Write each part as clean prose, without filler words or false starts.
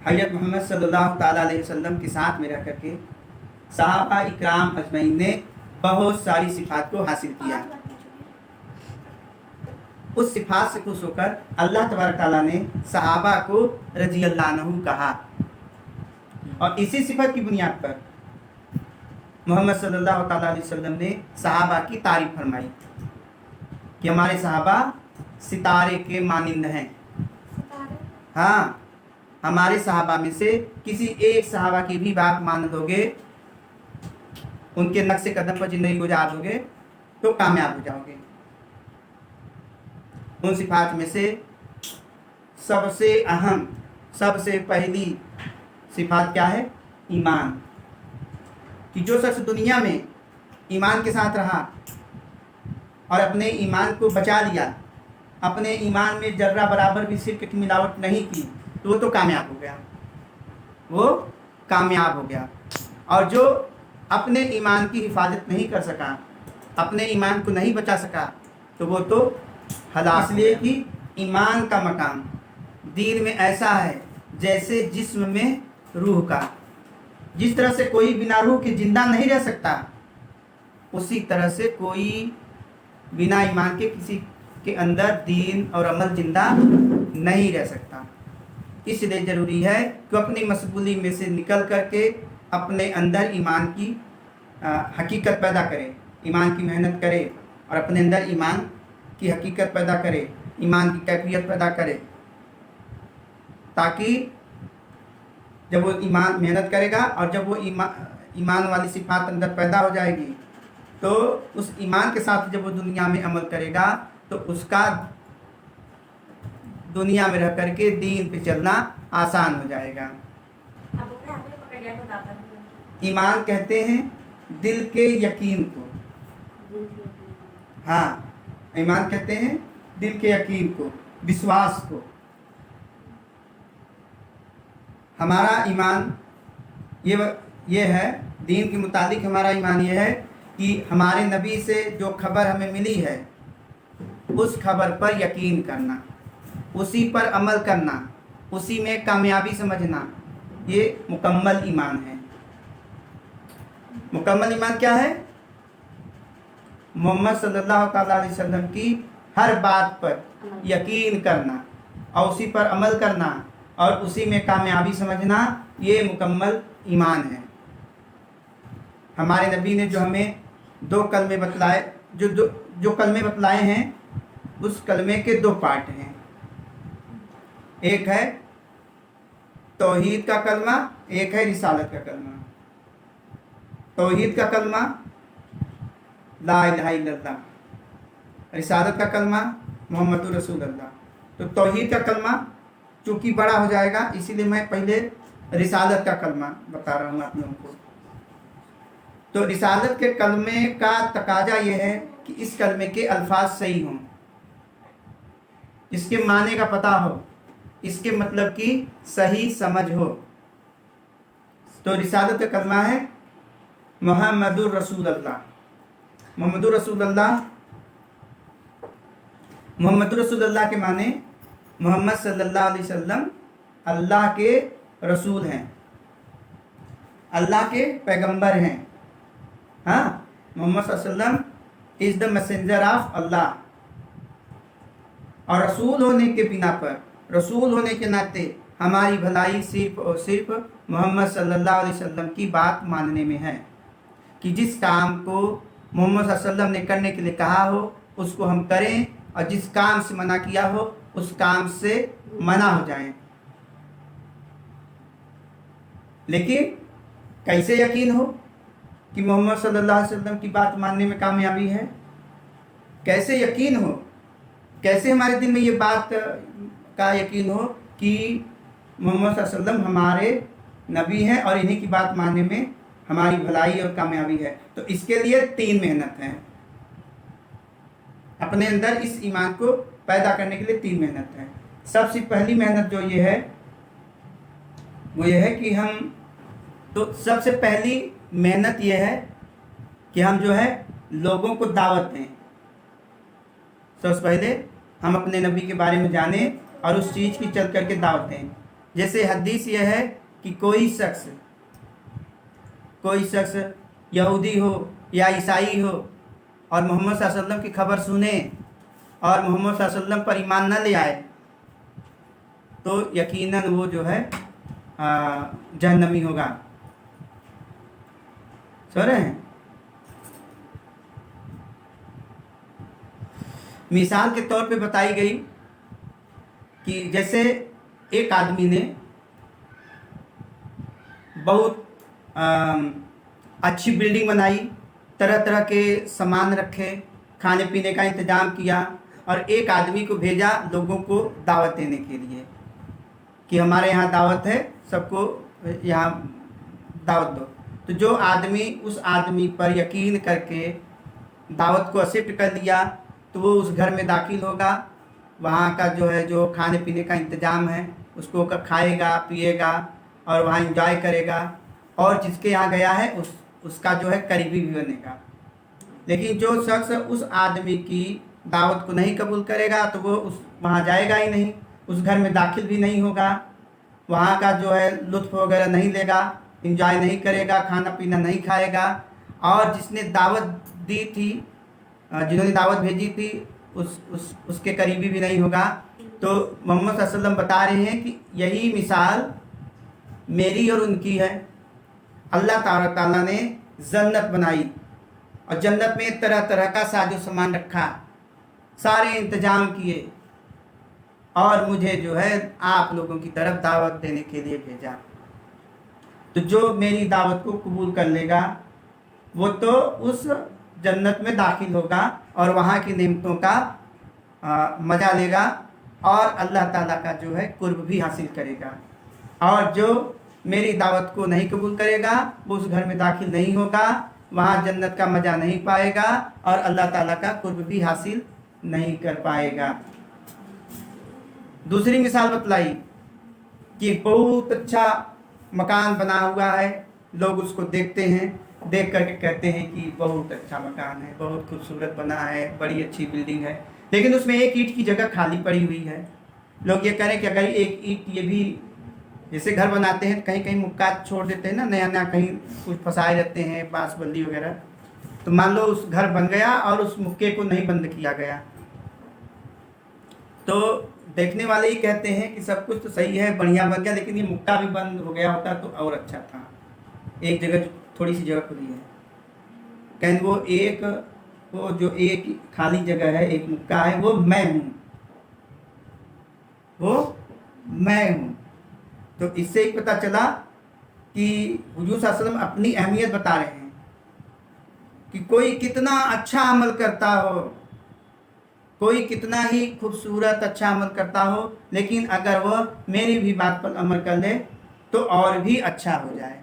हज़रत मोहम्मद सल्लल्लाहु ताला अलैहि वसल्लम के साथ में रह करके सहाबा इकराम अजमईन ने बहुत सारी सिफात को हासिल किया। उस सिफात से खुश होकर अल्लाह तबारक ताला ने सहाबा को रजी अल्लाह अन्हु कहा, और इसी सिफत की बुनियाद पर मोहम्मद सल्लल्लाहु ताला अलैहि वसल्लम ने सहाबा की तारीफ फरमाई कि हमारे सहाबा सितारे के मानिंद हैं। हाँ, हमारे सहाबा में से किसी एक सहाबा की भी बात मान लोगे, उनके नक्शे कदम पर जिंदगी गुजार दोगे तो कामयाब हो जाओगे। उन सिफात में से सबसे अहम, सबसे पहली सिफात क्या है? ईमान। कि जो शख्स दुनिया में ईमान के साथ रहा और अपने ईमान को बचा लिया, अपने ईमान में जर्रा बराबर भी शिर्क की मिलावट नहीं की, तो वो तो कामयाब हो गया, वो कामयाब हो गया। और जो अपने ईमान की हिफाजत नहीं कर सका, अपने ईमान को नहीं बचा सका, तो वो तो हलाक। इसलिए कि ईमान का मकाम दीन में ऐसा है जैसे जिस्म में रूह का। जिस तरह से कोई बिना रूह के जिंदा नहीं रह सकता, उसी तरह से कोई बिना ईमान के किसी के अंदर दीन और अमल जिंदा नहीं रह सकता। इसलिए ज़रूरी है कि अपनी मशगूली में से निकल करके अपने अंदर ईमान की हकीकत पैदा करे, ईमान की मेहनत करे और अपने अंदर ईमान की हकीकत पैदा करे, ईमान की कैफियत पैदा करे, ताकि जब वो ईमान मेहनत करेगा और जब वो ईमान वाली सिफात अंदर पैदा हो जाएगी, तो उस ईमान के साथ जब वो दुनिया में अमल करेगा तो उसका दुनिया में रह करके दीन पे चलना आसान हो जाएगा। ईमान कहते हैं दिल के यकीन को। हाँ, ईमान कहते हैं दिल के यकीन को, विश्वास को। हमारा ईमान ये है, दीन के मुताबिक हमारा ईमान ये है कि हमारे नबी से जो खबर हमें मिली है उस खबर पर यकीन करना, उसी पर अमल करना, उसी में कामयाबी समझना, ये मुकम्मल ईमान है। मुकम्मल ईमान क्या है? मोहम्मद सल्लल्लाहु अलैहि वसल्लम की हर बात पर यकीन करना और उसी पर अमल करना और उसी में कामयाबी समझना, ये मुकम्मल ईमान है। हमारे नबी ने जो हमें दो कलमे बतलाए, जो कलमे बतलाए हैं, उस कलमे के दो पार्ट हैं। एक है तौहीद का कलमा, एक है रिसालत का कलमा। तौहीद का कलमा ला इलाहा इल्लल्लाह, रिसालत का कलमा मोहम्मदुर रसूलुल्लाह। तो तौहीद का कलमा चूँकि बड़ा हो जाएगा, इसीलिए मैं पहले रिसालत का कलमा बता रहा हूँ आप लोगों को। तो रिसालत के कलमे का तकाजा ये है कि इस कलमे के अल्फाज सही हों, इसके माने का पता हो, इसके मतलब की सही समझ हो। तो रिसालत का कलमा है मोहम्मदुर रसूलुल्लाह। मोहम्मदुर रसूलुल्लाह, मोहम्मदुर रसूलुल्लाह के माने मोहम्मद सल्लल्लाहु अलैहि वसल्लम अल्लाह के रसूल हैं, अल्लाह के पैगंबर हैं। हाँ, मोहम्मद सल्लल्लाहु अलैहि वसल्लम इज़ द मैसेंजर ऑफ अल्लाह। और रसूल होने के बिना पर, रसूल होने के नाते हमारी भलाई सिर्फ और सिर्फ मोहम्मद सल्लल्लाहु अलैहि वसल्लम की बात मानने में है कि जिस काम को मोहम्मद सल्लल्लाहु अलैहि वसल्लम ने करने के लिए कहा हो उसको हम करें, और जिस काम से मना किया हो उस काम से मना हो जाएं। लेकिन कैसे यकीन हो कि मोहम्मद सल्लल्लाहु अलैहि वसल्लम की बात मानने में कामयाबी है? कैसे यकीन हो, कैसे हमारे दिल में ये बात का यकीन हो कि मोहम्मद सल्लल्लाहु अलैहि वसल्लम हमारे नबी हैं और इन्हीं की बात मानने में हमारी भलाई और कामयाबी है? तो इसके लिए 3 मेहनत हैं। अपने अंदर इस ईमान को पैदा करने के लिए 3 मेहनत है। सबसे पहली मेहनत जो ये है वो ये है कि हम, तो सबसे पहली मेहनत ये है कि हम जो है लोगों को दावत दें। सबसे पहले हम अपने नबी के बारे में जानें और उस चीज़ की चल करके दावत दें। जैसे हदीस यह है कि कोई शख्स यहूदी हो या ईसाई हो और मोहम्मद सल्लल्लाहु अलैहि वसल्लम की खबर सुने और मोहम्मद सल्लल्लाहु अलैहि वसल्लम पर ईमान न ले आए तो यकीनन वो जो है जहन्नमी होगा। सुन रहे हैं? मिसाल के तौर पे बताई गई कि जैसे एक आदमी ने बहुत अच्छी बिल्डिंग बनाई, तरह तरह के सामान रखे, खाने पीने का इंतज़ाम किया और एक आदमी को भेजा लोगों को दावत देने के लिए कि हमारे यहाँ दावत है, सबको यहाँ दावत दो। तो जो आदमी उस आदमी पर यकीन करके दावत को एक्सेप्ट कर लिया तो वो उस घर में दाखिल होगा, वहाँ का जो है जो खाने पीने का इंतज़ाम है उसको खाएगा पिएगा और वहाँ एंजॉय करेगा और जिसके यहाँ गया है उसका जो है करीबी भी बनेगा। लेकिन जो शख्स उस आदमी की दावत को नहीं कबूल करेगा तो वो वहाँ जाएगा ही नहीं, उस घर में दाखिल भी नहीं होगा, वहाँ का जो है लुत्फ़ वगैरह नहीं लेगा, एंजॉय नहीं करेगा, खाना पीना नहीं खाएगा और जिसने दावत दी थी, जिन्होंने दावत भेजी थी उसके करीबी भी नहीं होगा। तो मोहम्मद सल्लल्लाहु अलैहि वसल्लम बता रहे हैं कि यही मिसाल मेरी और उनकी है। अल्लाह ताला ने जन्नत बनाई और जन्नत में तरह तरह का साजो सामान रखा, सारे इंतजाम किए और मुझे जो है आप लोगों की तरफ दावत देने के लिए भेजा। तो जो मेरी दावत को कबूल कर लेगा वो तो उस जन्नत में दाखिल होगा और वहाँ की नेमतों का मज़ा लेगा और अल्लाह ताला का जो है कुर्ब भी हासिल करेगा। और जो मेरी दावत को नहीं कबूल करेगा वो उस घर में दाखिल नहीं होगा, वहाँ जन्नत का मज़ा नहीं पाएगा और अल्लाह ताला का कुर्ब भी हासिल नहीं कर पाएगा। दूसरी मिसाल बतलाई कि बहुत अच्छा मकान बना हुआ है, लोग उसको देखते हैं, देख करके कहते हैं कि बहुत अच्छा मकान है, बहुत खूबसूरत बना है, बड़ी अच्छी बिल्डिंग है, लेकिन उसमें एक ईंट की जगह खाली पड़ी हुई है। लोग ये करें कि अगर एक ईंट, ये भी जैसे घर बनाते हैं कहीं कहीं मुक्का छोड़ देते हैं ना, नया नया कहीं कुछ फंसाए रहते हैं बांस बल्ली वगैरह, तो मान लो उस घर बन गया और उस मुक्के को नहीं बंद किया गया तो देखने वाले ही कहते हैं कि सब कुछ तो सही है, बढ़िया बन गया, लेकिन ये मुक्का भी बंद हो गया होता तो और अच्छा था। एक जगह थोड़ी सी जगह खुली है, कहें वो जो एक खाली जगह है, एक मुक्का है, वो मैं हूँ, तो इससे ही पता चला कि हुजूर सल्लल्लाहु अलैहि वसल्लम अपनी अहमियत बता रहे हैं कि कोई कितना अच्छा अमल करता हो, कोई कितना ही खूबसूरत अच्छा अमल करता हो, लेकिन अगर वह मेरी भी बात पर अमल कर ले तो और भी अच्छा हो जाए।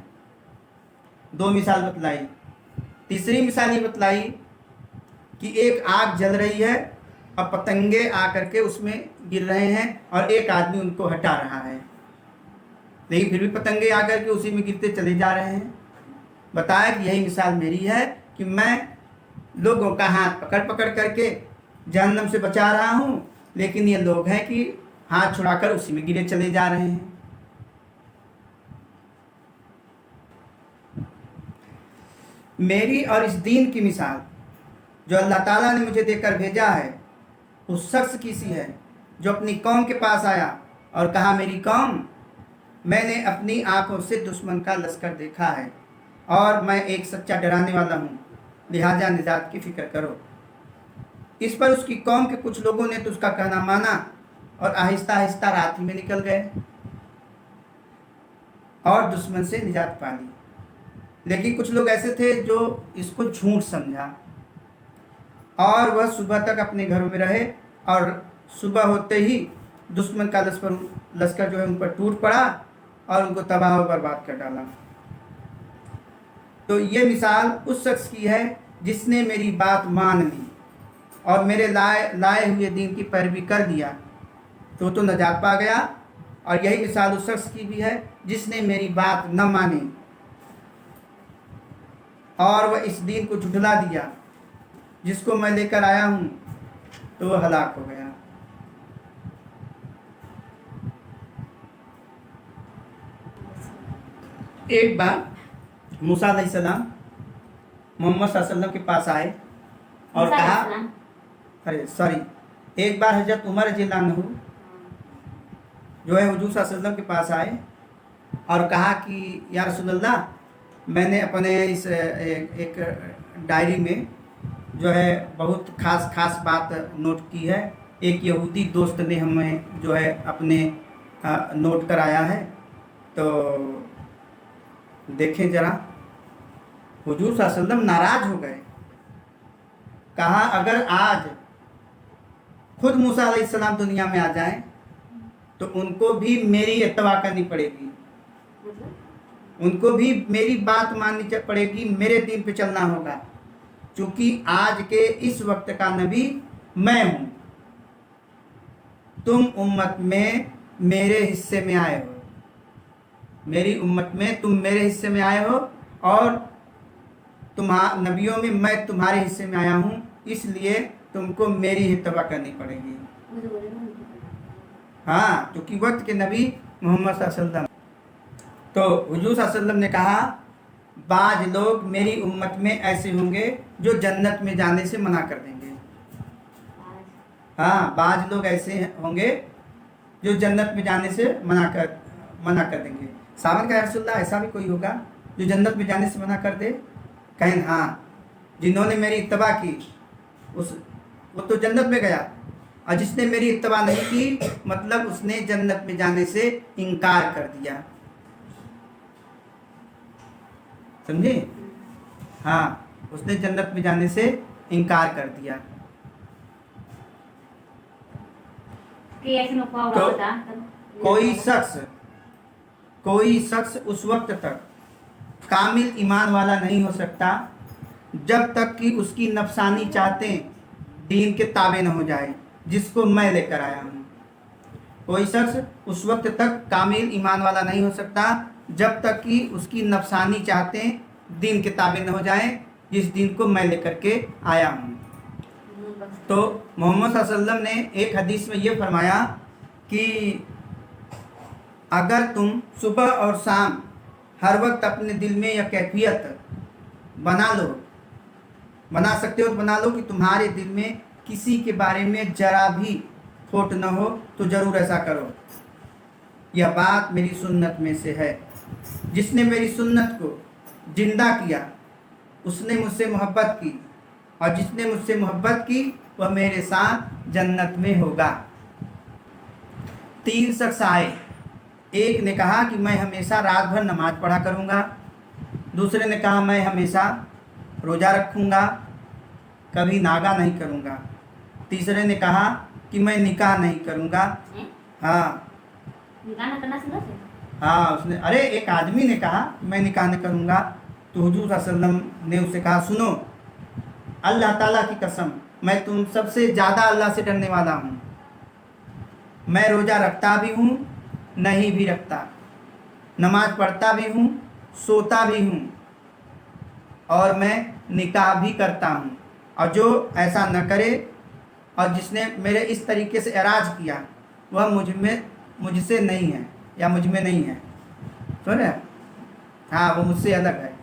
दो मिसाल बतलाई। तीसरी मिसाल ये बतलाई कि एक आग जल रही है और पतंगे आकर के उसमें गिर रहे हैं और एक आदमी उनको हटा रहा है, लेकिन फिर भी पतंगे आकर के उसी में गिरते चले जा रहे हैं। बताया कि यही मिसाल मेरी है कि मैं लोगों का हाथ पकड़ पकड़ करके जहन्नम से बचा रहा हूँ, लेकिन ये लोग हैं कि हाथ छुड़ाकर उसी में गिरे चले जा रहे हैं। मेरी और इस दीन की मिसाल जो अल्लाह ताला ने मुझे देकर भेजा है उस शख्स की सी है जो अपनी कौम के पास आया और कहा, मेरी कौम, मैंने अपनी आंखों से दुश्मन का लश्कर देखा है और मैं एक सच्चा डराने वाला हूँ, लिहाजा निजात की फिक्र करो। इस पर उसकी कौम के कुछ लोगों ने तो उसका कहना माना और आहिस्ता आहिस्ता रात ही में निकल गए और दुश्मन से निजात पा ली। लेकिन कुछ लोग ऐसे थे जो इसको झूठ समझा और वह सुबह तक अपने घरों में रहे और सुबह होते ही दुश्मन का लश्कर जो है उन पर टूट पड़ा और उनको तबाह और बर्बाद कर डाला। तो ये मिसाल उस शख्स की है जिसने मेरी बात मान ली और मेरे लाए हुए दीन की पैरवी कर दिया तो नजात पा गया, और यही मिसाल उस शख्स की भी है जिसने मेरी बात न मानी और वह इस दीन को झुठला दिया जिसको मैं लेकर आया हूँ, तो वह हलाक हो गया। एक बार मूसा अलैहिस्सलाम मोहम्मद सल्लल्लाहु अलैहि वसल्लम के पास आए और मूसा कहा, अलैहिस्सलाम। अरे सॉरी, एक बार हजरत उमर रज़ियल्लाहु अन्हु जो है हुजूर सल्लल्लाहु अलैहि वसल्लम के पास आए और कहा कि या रसूलल्लाह, मैंने अपने इस एक डायरी में जो है बहुत खास खास बात नोट की है। एक यहूदी दोस्त ने हमें जो है अपने नोट कराया है, तो देखें जरा। हुजूर सल्लल्लाहु अलैहि वसल्लम नाराज हो गए। कहा, अगर आज खुद मूसा अलैहिस्सलाम दुनिया में आ जाएं तो उनको भी मेरी इत्तबा करनी पड़ेगी, उनको भी मेरी बात माननी पड़ेगी, मेरे दीन पे चलना होगा, क्योंकि आज के इस वक्त का नबी मैं हूं। तुम उम्मत में मेरे हिस्से में आए हो, मेरी उम्मत में तुम मेरे हिस्से में आए हो, और नबियों में मैं तुम्हारे हिस्से में आया हूं, इसलिए तुमको मेरी इत्तबा करनी पड़ेगी। हाँ, क्योंकि वक्त के नबी मोहम्मद सल्लल्लाहु अलैहि वसल्लम। तो हुजूर सल्लल्लाहु अलैहि वसल्लम ने कहा, बाज लोग मेरी उम्मत में ऐसे होंगे जो जन्नत में जाने से मना कर देंगे। हाँ, बाज लोग ऐसे होंगे जो जन्नत में जाने से मना कर देंगे। सावन का रसूलुल्लाह, ऐसा भी कोई होगा जो जन्नत में जाने से मना कर दे? कहें हाँ, जिन्होंने मेरी इत्तबा की वो तो जन्नत में गया, और जिसने मेरी इत्तबा नहीं की मतलब उसने जन्नत में जाने से इनकार कर दिया। समझे? हाँ, उसने जन्नत में जाने से इनकार कर दिया। तो कोई शख्स उस वक्त तक कामिल ईमान वाला नहीं हो सकता जब तक कि उसकी नफसानी चाहतें दीन के ताबे न हो जाए, जिसको मैं लेकर आया हूँ। कोई शख्स उस वक्त तक कामिल ईमान वाला नहीं हो सकता जब तक कि उसकी नफसानी चाहतें दीन के ताबे न हो जाए, जिस दीन को मैं लेकर के आया हूँ। तो मोहम्मद सल्लल्लाहु अलैहि वसल्लम ने एक हदीस में ये फरमाया कि अगर तुम सुबह और शाम हर वक्त अपने दिल में यह कैफियत बना सकते हो तो बना लो कि तुम्हारे दिल में किसी के बारे में जरा भी खोट न हो, तो ज़रूर ऐसा करो। यह बात मेरी सुन्नत में से है। जिसने मेरी सुन्नत को जिंदा किया उसने मुझसे मोहब्बत की, और जिसने मुझसे मोहब्बत की वह मेरे साथ जन्नत में होगा। 3 शख्स आए। एक ने कहा कि मैं हमेशा रात भर नमाज पढ़ा करूँगा। दूसरे ने कहा मैं हमेशा रोज़ा रखूँगा, कभी नागा नहीं करूँगा। तीसरे ने कहा कि मैं निकाह नहीं करूँगा। हाँ, निकाह न करना सुना है? हाँ, उसने, अरे एक आदमी ने कहा मैं निकाह नहीं करूँगा, तो हुजूर सल्लल्लाहु अलैहि वसल्लम ने उससे कहा, सुनो, अल्लाह ताला की कसम, मैं तुम सबसे ज़्यादा अल्लाह से डरने वाला हूँ। मैं रोज़ा रखता भी हूँ, नहीं भी रखता, नमाज पढ़ता भी हूँ, सोता भी हूँ, और मैं निकाह भी करता हूँ। और जो ऐसा न करे और जिसने मेरे इस तरीके से एराज किया वह मुझसे नहीं है, या मुझ में नहीं है। सुन रहे? हाँ, वो मुझसे अलग है।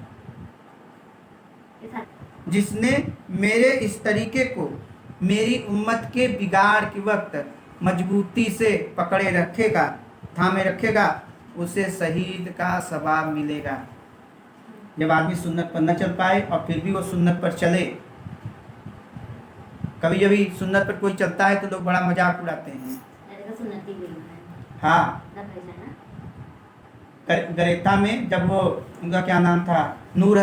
जिसने मेरे इस तरीके को मेरी उम्मत के बिगाड़ के वक्त मजबूती से पकड़े रखेगा, थामे रखेगा, उसे शहीद का सवाब मिलेगा। जब आदमी सुन्नत पर न चल पाए और फिर भी वो सुन्नत पर चले। कभी कभी सुन्नत पर कोई चलता है तो लोग बड़ा मजाक उड़ाते हैं। हाँ, गरेता में जब वो, उनका क्या नाम था, नूर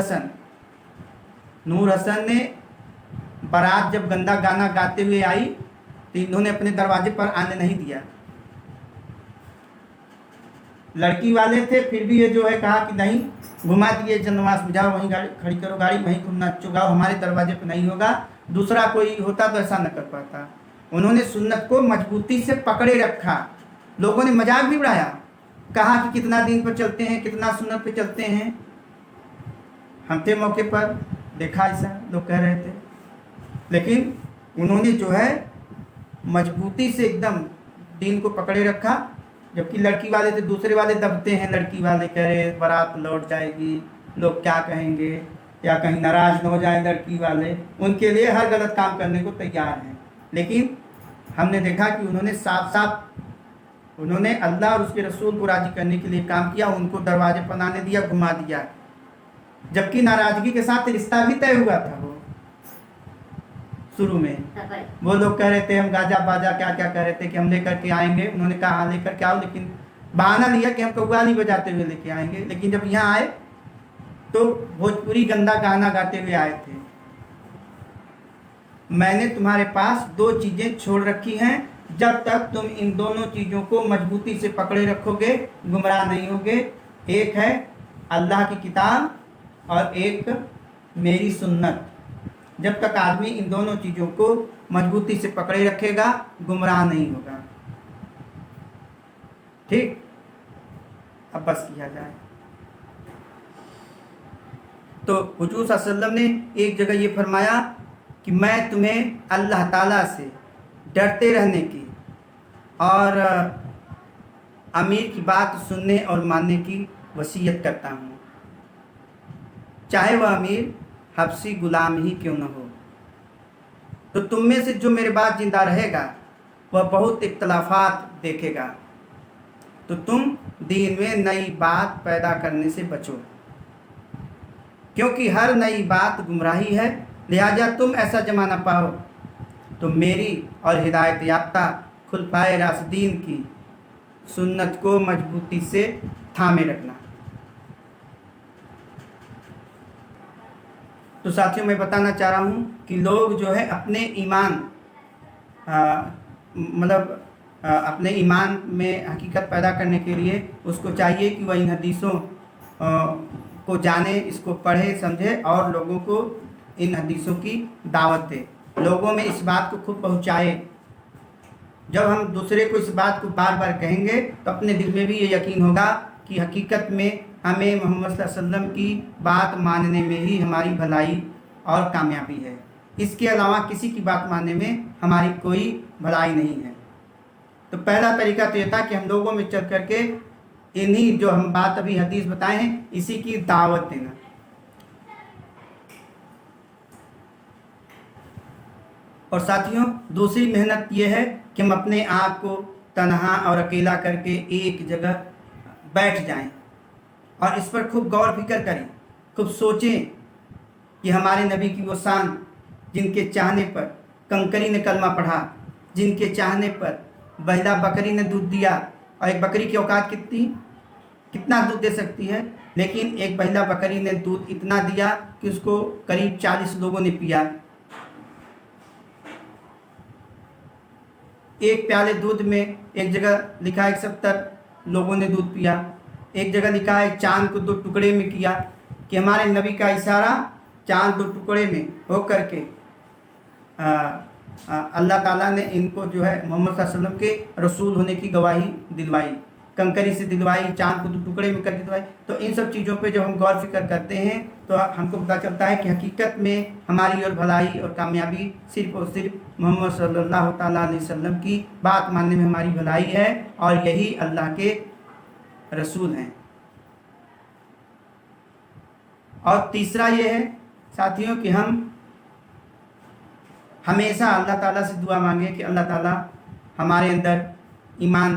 हसन ने बारात जब गंदा गाना गाते हुए आई तो इन्होंने अपने दरवाजे पर आने नहीं दिया। लड़की वाले थे, फिर भी ये जो है कहा कि नहीं, घुमा दिए जनवास में, जाओ वहीं गाड़ी खड़ी करो, गाड़ी वहीं तुम नाचो चुगाओ, हमारे दरवाजे पर नहीं होगा। दूसरा कोई होता तो ऐसा न कर पाता। उन्होंने सुन्नत को मजबूती से पकड़े रखा। लोगों ने मजाक भी उड़ाया, कहा कि कितना दिन पर चलते हैं, कितना सुन्नत पे चलते हैं। हम थे मौके पर, देखा ऐसा लोग कह रहे थे, लेकिन उन्होंने जो है मजबूती से एकदम दीन को पकड़े रखा जबकि लड़की वाले तो दूसरे वाले दबते हैं, लड़की वाले कह रहे बारात लौट जाएगी, लोग क्या कहेंगे, या कहीं नाराज न हो जाए लड़की वाले, उनके लिए हर गलत काम करने को तैयार हैं। लेकिन हमने देखा कि उन्होंने साफ साफ उन्होंने अल्लाह और उसके रसूल को राज़ी करने के लिए काम किया, उनको दरवाजे पर आने दिया, घुमा दिया, जबकि नाराज़गी के साथ रिश्ता भी तय हुआ था। वो शुरू में वो लोग कह रहे थे हम गाजा बाजा क्या क्या कह रहे थे कि हम लेकर के आएंगे, उन्होंने कहा हाँ लेकर के आओ, लेकिन बहाना लिया कि हम कव्वाली बजाते हुए लेके आएंगे। लेकिन जब यहाँ आए तो भोजपुरी गंदा गाना गाते हुए आए थे। मैंने तुम्हारे पास 2 चीज़ें छोड़ रखी हैं, जब तक तुम इन दोनों चीज़ों को मजबूती से पकड़े रखोगे गुमराह नहीं होगे। एक है अल्लाह की किताब और एक मेरी सुन्नत। जब तक आदमी इन दोनों चीज़ों को मजबूती से पकड़े रखेगा गुमराह नहीं होगा। ठीक, अब बस किया जाए। तो हुजूर सल्लल्लाहु अलैहि वसल्लम ने एक जगह ये फरमाया कि मैं तुम्हें अल्लाह ताला से डरते रहने की और अमीर की बात सुनने और मानने की वसीयत करता हूँ, चाहे वह अमीर हबसी गुलाम ही क्यों न हो। तो तुम में से जो मेरे बाद जिंदा रहेगा वह बहुत इख्तलाफात देखेगा, तो तुम दीन में नई बात पैदा करने से बचो, क्योंकि हर नई बात गुमराही है। लिहाजा तुम ऐसा जमाना पाओ तो मेरी और हिदायत याफ्ता खुलफाए राशिदीन की सुन्नत को मजबूती से थामे रखना। तो साथियों मैं बताना चाह रहा हूँ कि लोग जो है अपने ईमान अपने ईमान में हकीकत पैदा करने के लिए उसको चाहिए कि वह इन हदीसों को जाने, इसको पढ़े समझे और लोगों को इन हदीसों की दावत दे, लोगों में इस बात को खूब पहुँचाए। जब हम दूसरे को इस बात को बार बार कहेंगे तो अपने दिल में भी ये यकीन होगा कि हकीकत में हमें मोहम्मद सल्लल्लाहु अलैहि वसल्लम की बात मानने में ही हमारी भलाई और कामयाबी है, इसके अलावा किसी की बात मानने में हमारी कोई भलाई नहीं है। तो पहला तरीका तो ये था कि हम लोगों में चल करके इन्हीं जो हम बात अभी हदीस बताए हैं इसी की दावत देना। और साथियों दूसरी मेहनत ये है कि हम अपने आप को तन्हा और अकेला करके एक जगह बैठ जाएं और इस पर खूब गौर फिक्र करें, खूब सोचें कि हमारे नबी की वो शान जिनके चाहने पर कंकरी ने कलमा पढ़ा, जिनके चाहने पर बहला बकरी ने दूध दिया, और एक बकरी की औकात कितना दूध दे सकती है, लेकिन एक बहला बकरी ने दूध इतना दिया कि उसको करीब 40 लोगों ने पिया। एक प्याले दूध में एक जगह लिखा है 70 लोगों ने दूध पिया, एक जगह लिखा है चांद को 2 टुकड़े में किया, कि हमारे नबी का इशारा चांद 2 टुकड़े में हो करके अल्लाह ताला ने इनको जो है मोहम्मद सल्लल्लाहु अलैहि वसल्लम के रसूल होने की गवाही दिलवाई, कंकरी से दिलवाई, चांद को 2 टुकड़े में करके दिलवाई। तो इन सब चीज़ों पे जब हम गौर फिक्र करते हैं तो हमको पता चलता है कि हकीकत में हमारी और भलाई और कामयाबी सिर्फ़ और सिर्फ मोहम्मद सल्लल्लाहु ताला अलैहि वसल्लम की बात मानने में हमारी भलाई है, और यही अल्लाह के रसूल हैं। और तीसरा ये है साथियों कि हम हमेशा अल्लाह ताला से दुआ मांगे कि अल्लाह ताला हमारे अंदर ईमान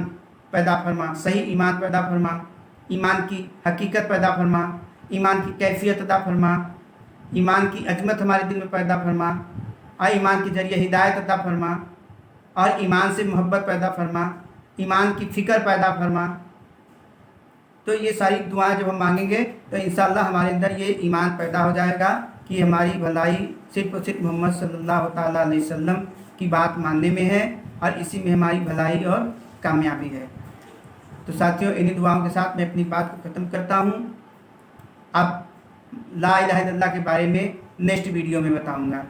पैदा फरमा, सही ईमान पैदा फरमा, ईमान की हकीकत पैदा फरमा, ईमान की कैफियत अदा फरमा, ईमान की अजमत हमारे दिल में पैदा फरमा, और ईमान के ज़रिए हिदायत अदा फरमा, और ईमान से मोहब्बत पैदा फरमा, ईमान की फ़िक्र पैदा फरमा। तो ये सारी दुआएं जब हम मांगेंगे तो इंशाअल्लाह हमारे अंदर ये ईमान पैदा हो जाएगा कि हमारी भलाई सिर्फ़ और सिर्फ मोहम्मद सल्लल्लाहु ताला अलैहि वसल्लम की बात मानने में है, और इसी में हमारी भलाई और कामयाबी है। तो साथियों इन्हीं दुआओं के साथ मैं अपनी बात को ख़त्म करता हूँ। अब ला इलाहा इल्लल्लाह के बारे में नेक्स्ट वीडियो में बताऊँगा।